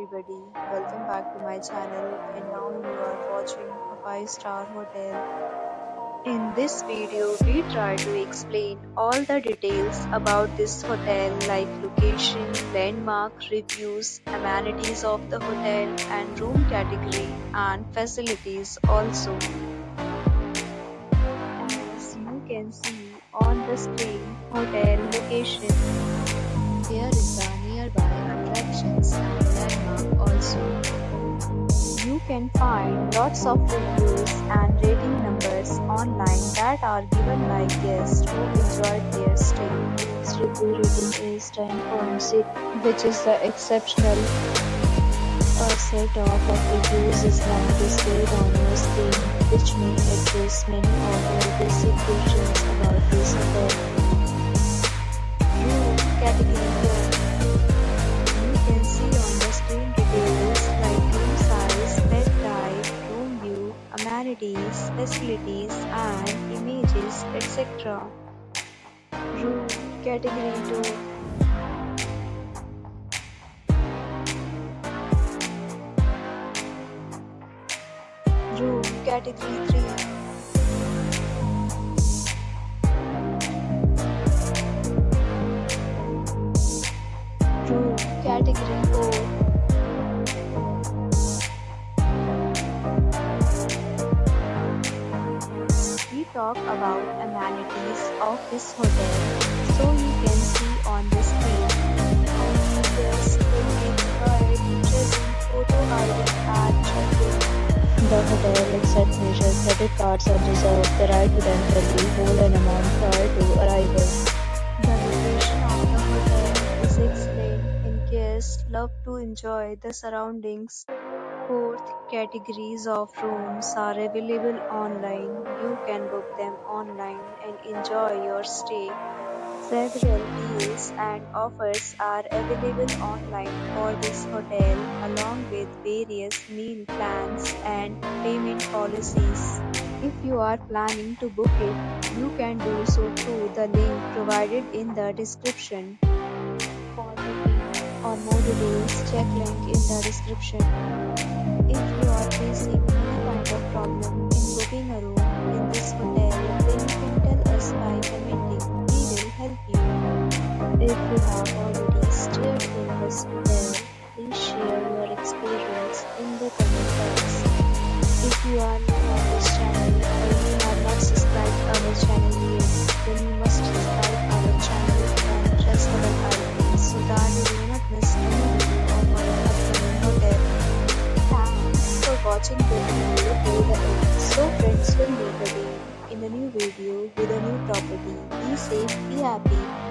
everybody, welcome back to my channel and now you are watching a 5-star hotel. In this video, we try to explain all the details about this hotel like location, landmark, reviews, amenities of the hotel and room category and facilities also. As you can see on the screen, hotel location. Here is the nearby attractions and landmark also. You can find lots of reviews and rating numbers online that are given by guests who enjoyed their stay. Its review rating is 10.6, which is the exceptional. A set of reviews is now displayed on your screen, which may address many of your basic questions about this hotel. Room category 4. You can see on the screen details like room size, bed type, room view, amenities, facilities and images, etc. Room category 2. Room category 3. Room category 4. We talk about amenities of this hotel, so you can see on the screen. Guests will be required present photo ID and check-in. The hotel accepts major credit cards and reserves the right to temporarily hold an amount prior to arrival. The location of the hotel is explained and guests love to enjoy the surroundings. Fourth, categories of rooms are available online. You can book them online and enjoy your stay. Several deals and offers are available online for this hotel, along with various meal plans and payment policies. If you are planning to book it, you can do so through the link provided in the description. For booking or more details, check link in the description. If you are facing any kind of problem in booking a room in this hotel, then you can tell us by commenting. We will help you. If you have already stayed in this hotel, please share your experience in the comment box. If you are new on this channel or you have not subscribed our channel yet, then you must subscribe our channel and press the bell icon so that you do not miss any video of our upcoming hotel. Thanks for watching the video till the end. So friends, will meet again in a new video with a new property. Be safe, be happy.